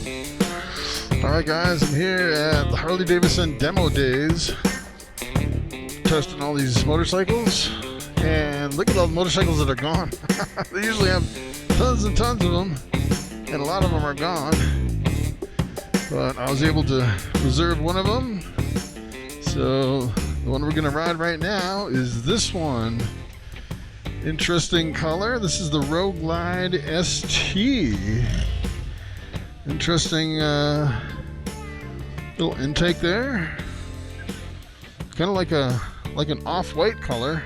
Alright guys, I'm here at the Harley Davidson demo days testing all these motorcycles, and look at all the motorcycles that are gone. They usually have tons and tons of them, and a lot of them are gone, but I was able to reserve one of them. So the one we're going to ride right now is this one. Interesting color. This is the Road Glide ST. Interesting little intake there. Kind of like an off-white color.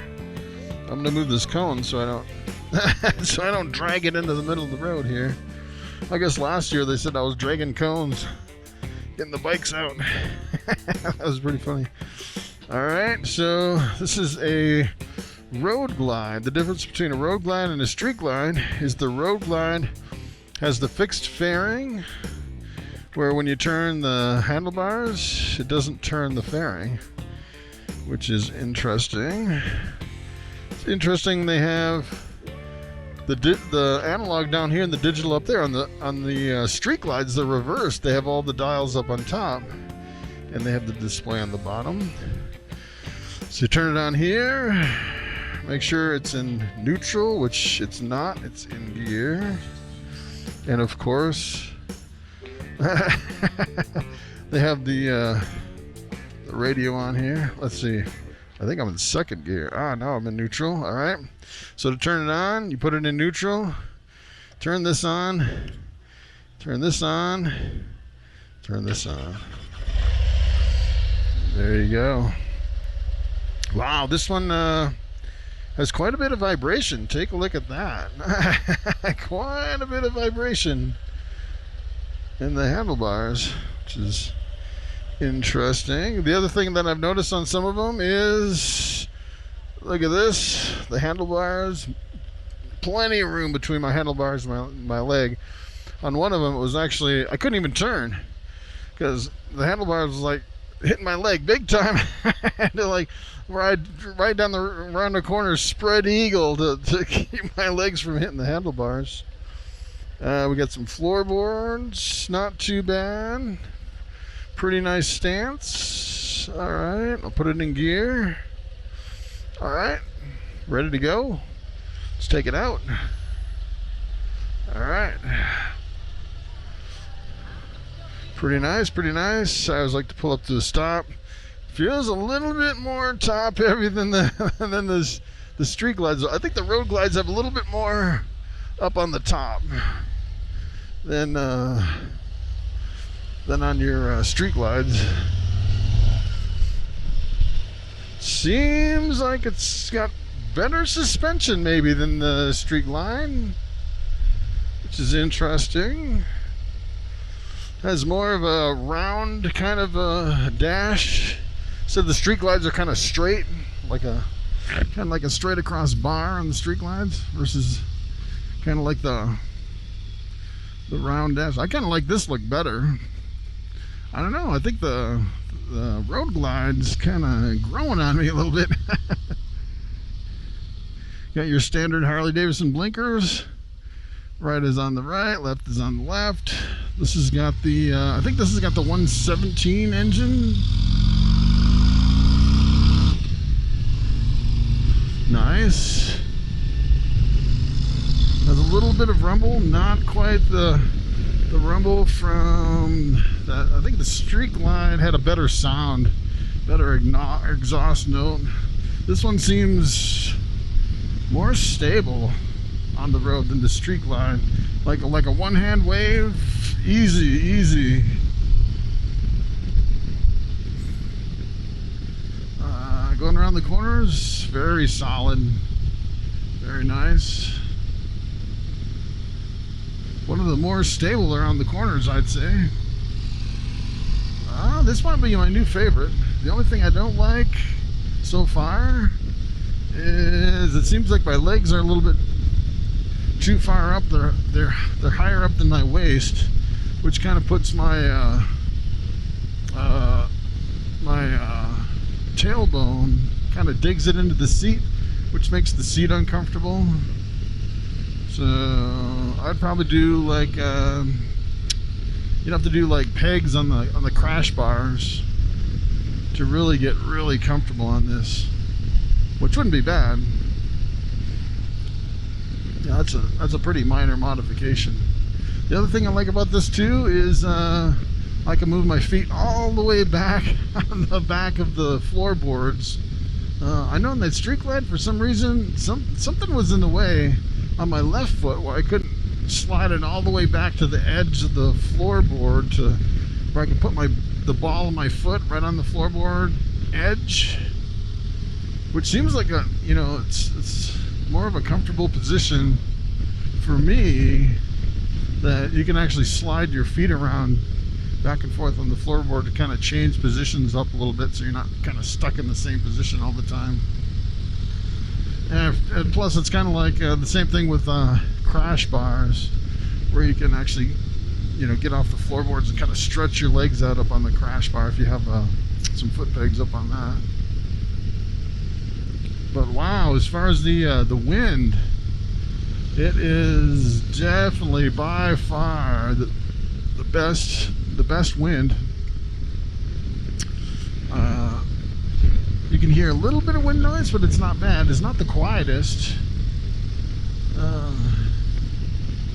I'm gonna move this cone so I don't drag it into the middle of the road here. I guess last year they said I was dragging cones, getting the bikes out. That was pretty funny. All right, so this is a Road Glide. The difference between a Road Glide and a Street Glide is the Road Glide has the fixed fairing, where when you turn the handlebars, it doesn't turn the fairing, which is interesting. It's interesting they have the analog down here and the digital up there. On the Street Glides, they're reversed. They have all the dials up on top, and they have the display on the bottom. So you turn it on here, make sure it's in neutral, which it's not. It's in gear. And of course, they have the radio on here. Let's see. I think I'm in second gear. Ah, no, I'm in neutral. All right. So to turn it on, you put it in neutral. Turn this on. Turn this on. Turn this on. There you go. Wow, this one has quite a bit of vibration. Take a look at that. Quite a bit of vibration in the handlebars, which is interesting. The other thing that I've noticed on some of them is, look at this, the handlebars, plenty of room between my handlebars and my leg. On one of them, it was actually, I couldn't even turn because the handlebars was like hitting my leg big time. I had to like ride down around the corner, spread eagle to keep my legs from hitting the handlebars. We got some floorboards, not too bad. Pretty nice stance. All right, I'll put it in gear. All right, ready to go. Let's take it out. All right. Pretty nice, pretty nice. I always like to pull up to the stop. Feels a little bit more top heavy than the Street Glides. I think the Road Glides have a little bit more up on the top than on your Street Glides. Seems like it's got better suspension maybe than the Street Glide, which is interesting. Has more of a round kind of a dash. So the Street Glides are kind of straight, kind of like a straight across bar on the Street Glides, versus kind of like the round dash. I kind of like this look better. I don't know. I think the Road Glide's kind of growing on me a little bit. Got your standard Harley Davidson blinkers. Right is on the right, left is on the left. This has got the, I think this has got the 117 engine. Nice. Has a little bit of rumble, not quite the rumble from that. I think the Street Glide had a better sound, better exhaust note. This one seems more stable on the road than the Street Glide. Like a one-hand wave, easy. Going around the corners, very solid, very nice. One of the more stable around the corners, I'd say. This might be my new favorite. The only thing I don't like so far is it seems like my legs are a little bit too far up. They're higher up than my waist, which kind of puts my tailbone, kind of digs it into the seat, which makes the seat uncomfortable. So I'd probably do like you'd have to do like pegs on the crash bars to really get really comfortable on this, which wouldn't be bad. Yeah, that's a pretty minor modification. The other thing I like about this too is I can move my feet all the way back on the back of the floorboards. I know in that street glide, for some reason, something was in the way on my left foot where I couldn't slide it all the way back to the edge of the floorboard to where I could put the ball of my foot right on the floorboard edge, which seems like it's more of a comfortable position for me, that you can actually slide your feet around back and forth on the floorboard to kind of change positions up a little bit, so you're not kind of stuck in the same position all the time. And plus, it's kind of like the same thing with crash bars, where you can actually, get off the floorboards and kind of stretch your legs out up on the crash bar if you have some foot pegs up on that. But wow, as far as the wind, it is definitely by far the best wind. You can hear a little bit of wind noise, but it's not bad. It's not the quietest.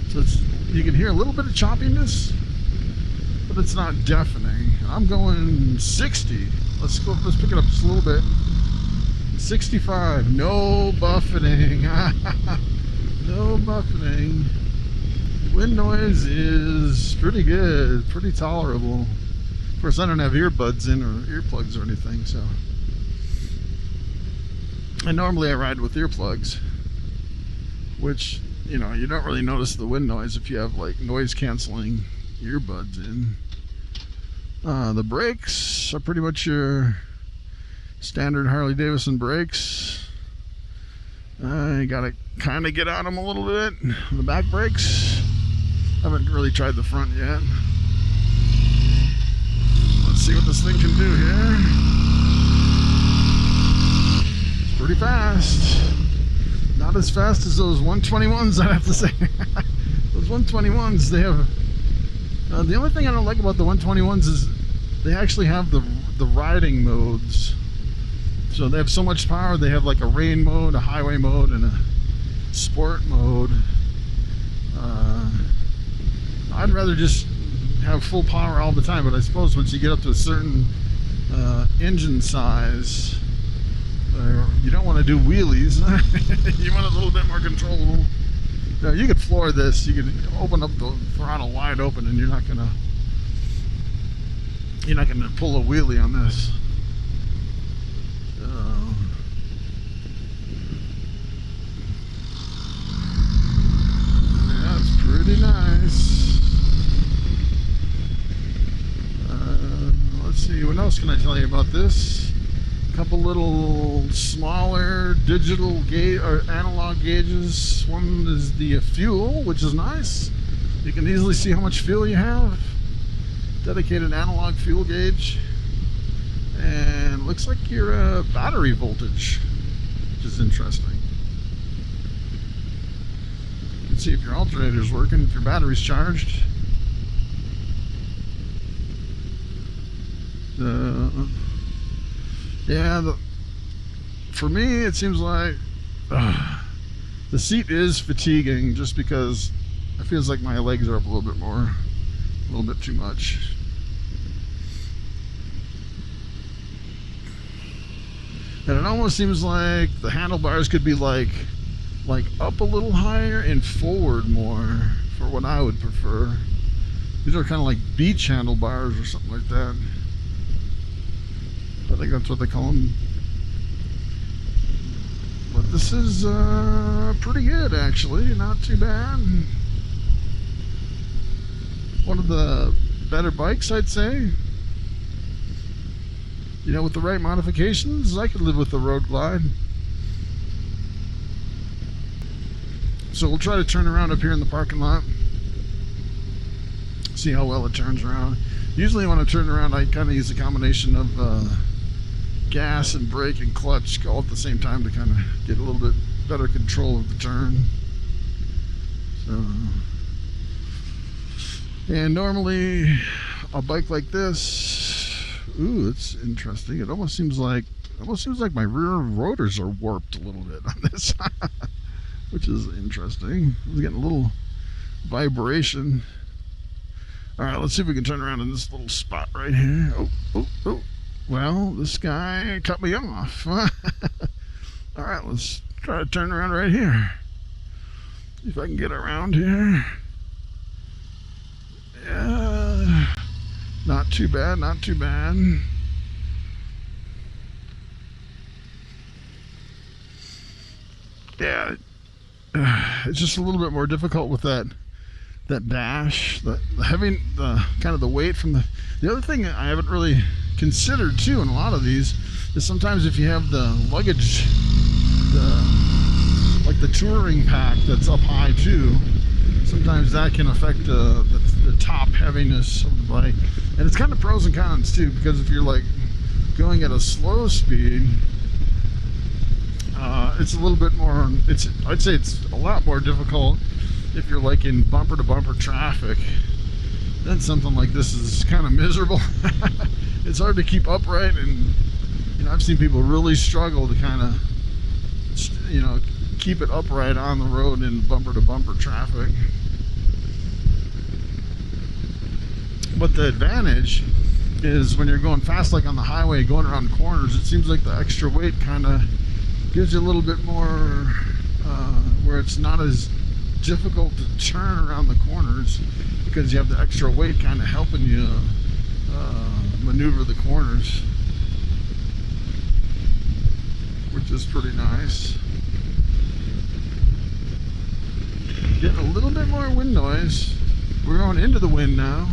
So you can hear a little bit of choppiness, but it's not deafening. I'm going 60. Let's pick it up just a little bit. 65. No buffeting. No buffeting. Wind noise is pretty good, pretty tolerable. Of course, I don't have earbuds in or earplugs or anything, so. And normally I ride with earplugs, which, you don't really notice the wind noise if you have like noise canceling earbuds in. The brakes are pretty much your standard Harley Davidson brakes. You gotta kind of get on them a little bit. The back brakes, haven't really tried the front yet. Let's see what this thing can do here. It's pretty fast. Not as fast as those 121s, I have to say. Those 121s, they have... the only thing I don't like about the 121s is they actually have the riding modes. So they have so much power. They have like a rain mode, a highway mode, and a sport mode. I'd rather just have full power all the time, but I suppose once you get up to a certain engine size, you don't want to do wheelies. You want a little bit more control. Now, you could floor this. You could open up the throttle wide open, and you're not gonna pull a wheelie on this. That's pretty nice. Let's see, what else can I tell you about this? A couple little smaller digital gauge or analog gauges. One is the fuel, which is nice. You can easily see how much fuel you have. Dedicated analog fuel gauge. And looks like your battery voltage, which is interesting. You can see if your alternator's working, if your battery's charged. For me, it seems like the seat is fatiguing, just because it feels like my legs are up a little bit more, a little bit too much. And it almost seems like the handlebars could be like up a little higher and forward more, for what I would prefer. These are kind of like beach handlebars or something like that. I think that's what they call them. But this is pretty good, actually. Not too bad. One of the better bikes, I'd say. With the right modifications, I could live with the Road Glide. So we'll try to turn around up here in the parking lot. See how well it turns around. Usually when I turn around, I kind of use a combination of gas and brake and clutch all at the same time to kind of get a little bit better control of the turn. So And normally a bike like this, ooh, it's interesting. It almost seems like my rear rotors are warped a little bit on this, which is interesting. I'm getting a little vibration. All right, let's see if we can turn around in this little spot right here. Oh. Well, this guy cut me off. All right, let's try to turn around right here. See if I can get around here. Yeah, not too bad, not too bad. Yeah, it's just a little bit more difficult with that dash, having the kind of the weight from the other thing I haven't really considered too in a lot of these is sometimes if you have the luggage, like the touring pack that's up high too, sometimes that can affect the top heaviness of the bike. And it's kind of pros and cons too, because if you're like going at a slow speed, it's a little bit more, I'd say it's a lot more difficult if you're like in bumper to bumper traffic. Then something like this is kind of miserable. It's hard to keep upright, and I've seen people really struggle to kind of keep it upright on the road in bumper to bumper traffic. But the advantage is when you're going fast, like on the highway, going around corners, it seems like the extra weight kind of gives you a little bit more, where it's not as difficult to turn around the corners, because you have the extra weight kind of helping you maneuver the corners, which is pretty nice. Getting a little bit more wind noise. We're going into the wind now,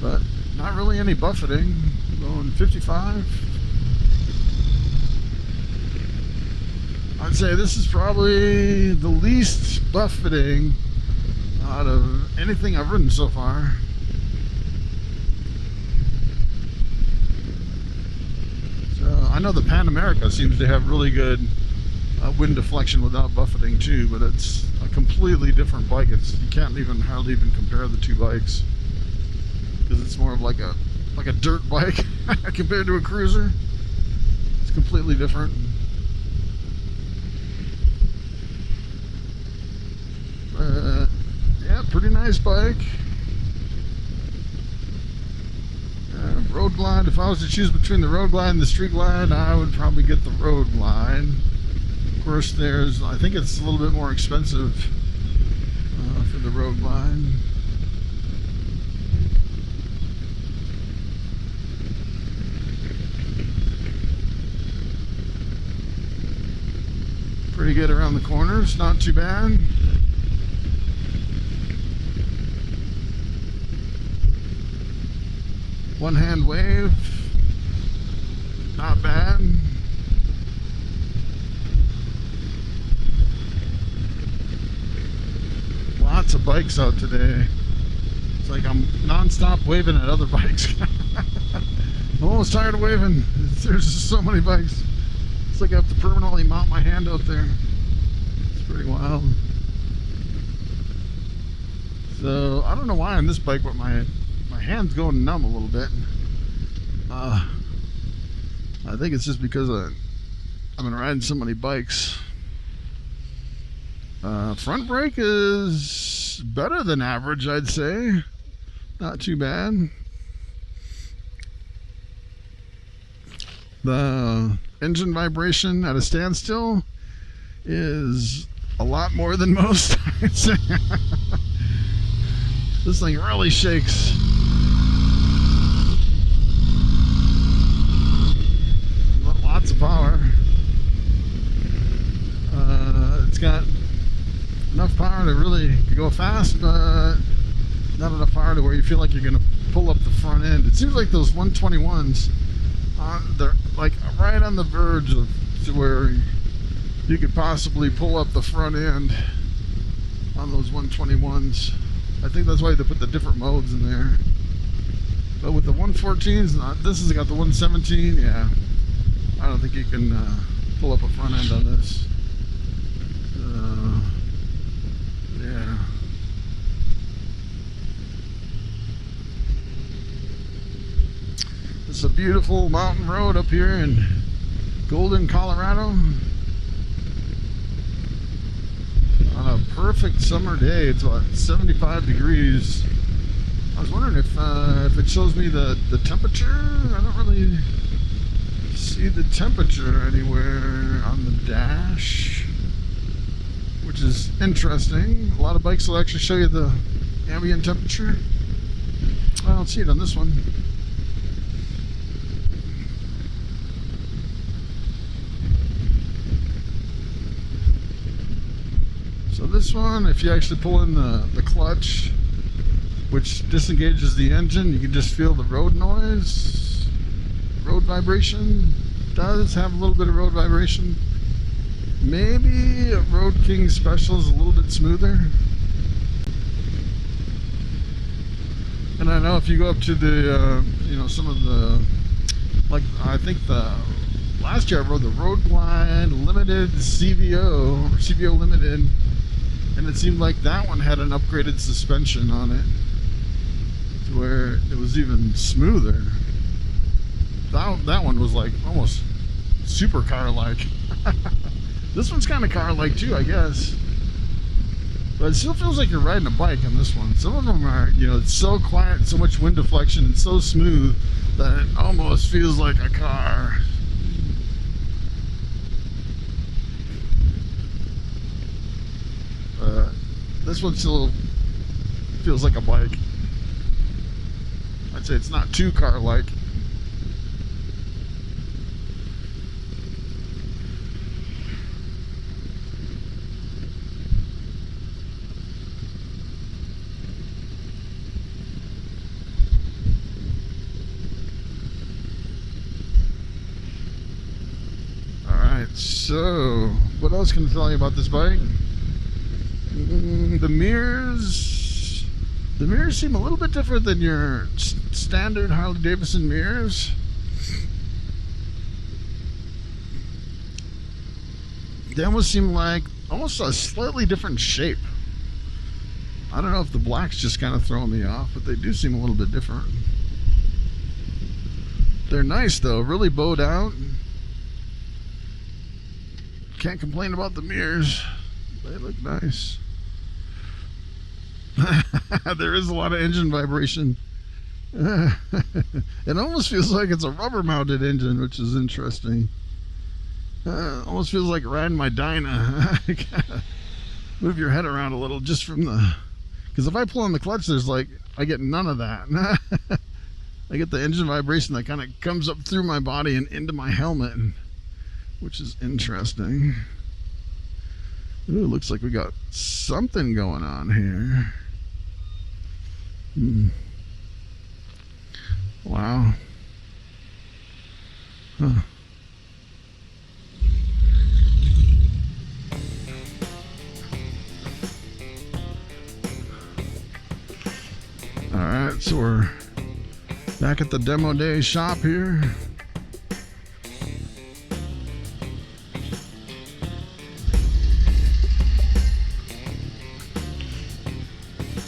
but not really any buffeting. Going 55. I'd say this is probably the least buffeting out of anything I've ridden so far. So I know the Pan America seems to have really good wind deflection without buffeting too, but it's a completely different bike. You can't hardly even compare the two bikes, because it's more of like a dirt bike compared to a cruiser. It's completely different. Yeah, pretty nice bike. Road glide, if I was to choose between the road glide and the street glide, I would probably get the road glide. Of course, I think it's a little bit more expensive for the road glide. Pretty good around the corners, not too bad. One hand wave, not bad. Lots of bikes out today. It's like I'm non-stop waving at other bikes. I'm almost tired of waving. There's just so many bikes. It's like I have to permanently mount my hand out there. It's pretty wild. So I don't know why on this bike, but my hand's going numb a little bit. I think it's just because I've been riding so many bikes. Front brake is better than average, I'd say. Not too bad. The engine vibration at a standstill is a lot more than most, I'd say. This thing really shakes. Lots of power. It's got enough power to really go fast, but not enough power to where you feel like you're going to pull up the front end. It seems like those 121s, they're like right on the verge of to where you could possibly pull up the front end on those 121s. I think that's why they put the different modes in there. But with the 114s, this has got the 117, yeah. I don't think you can pull up a front end on this. Yeah. It's a beautiful mountain road up here in Golden, Colorado. On a perfect summer day, it's about 75 degrees. I was wondering if it shows me the temperature. I don't really see the temperature anywhere on the dash, which is interesting. A lot of bikes will actually show you the ambient temperature. I don't see it on this one. So this one, if you actually pull in the clutch, which disengages the engine, you can just feel the road noise, road vibration. Does have a little bit of road vibration. Maybe a Road King Special is a little bit smoother. And I know if you go up to the, you know, some of the, like I think the last year I rode the Road Glide Limited CVO, or CVO Limited, and it seemed like that one had an upgraded suspension on it, to where it was even smoother. That one was like almost super car-like. This one's kind of car-like too, I guess. But it still feels like you're riding a bike on this one. Some of them are, you know, it's so quiet, so much wind deflection, and so smooth that it almost feels like a car. This one still feels like a bike. I'd say it's not too car-like. Alright, so what else can I tell you about this bike? The mirrors seem a little bit different than your standard Harley Davidson mirrors. They almost seem like almost a slightly different shape. I don't know if the black's just kind of throwing me off, but they do seem a little bit different. They're nice though, really bowed out. Can't complain about the mirrors. They look nice. There is a lot of engine vibration. It almost feels like it's a rubber mounted engine, which is interesting. Almost feels like riding my Dyna. Move your head around a little just from the, because if I pull on the clutch, there's like, I get none of that. I get the engine vibration that kind of comes up through my body and into my helmet, which is interesting. Ooh, looks like we got something going on here. Wow. Huh. Alright, so we're back at the demo day shop here.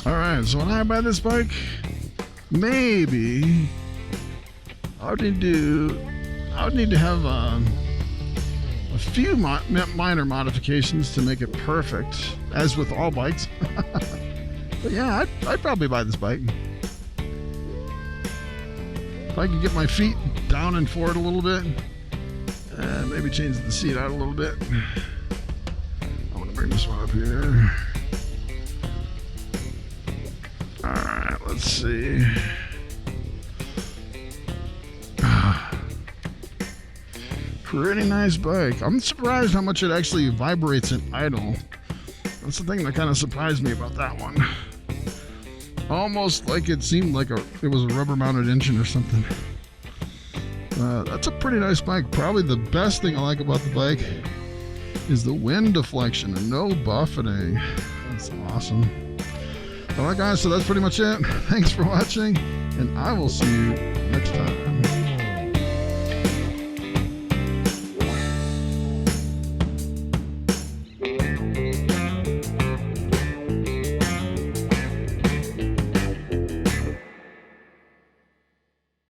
Alright, so when I buy this bike, maybe I would need to have a few minor modifications to make it perfect, as with all bikes. But yeah, I'd probably buy this bike. If I could get my feet down and forward a little bit, maybe change the seat out a little bit. I want to bring this one up here. Alright, let's see. Pretty nice bike. I'm surprised how much it actually vibrates in idle. That's the thing that kind of surprised me about that one. Almost like it seemed like it was a rubber mounted engine or something. That's a pretty nice bike. Probably the best thing I like about the bike is the wind deflection and no buffeting. That's awesome. Alright guys, so that's pretty much it. Thanks for watching, and I will see you next time.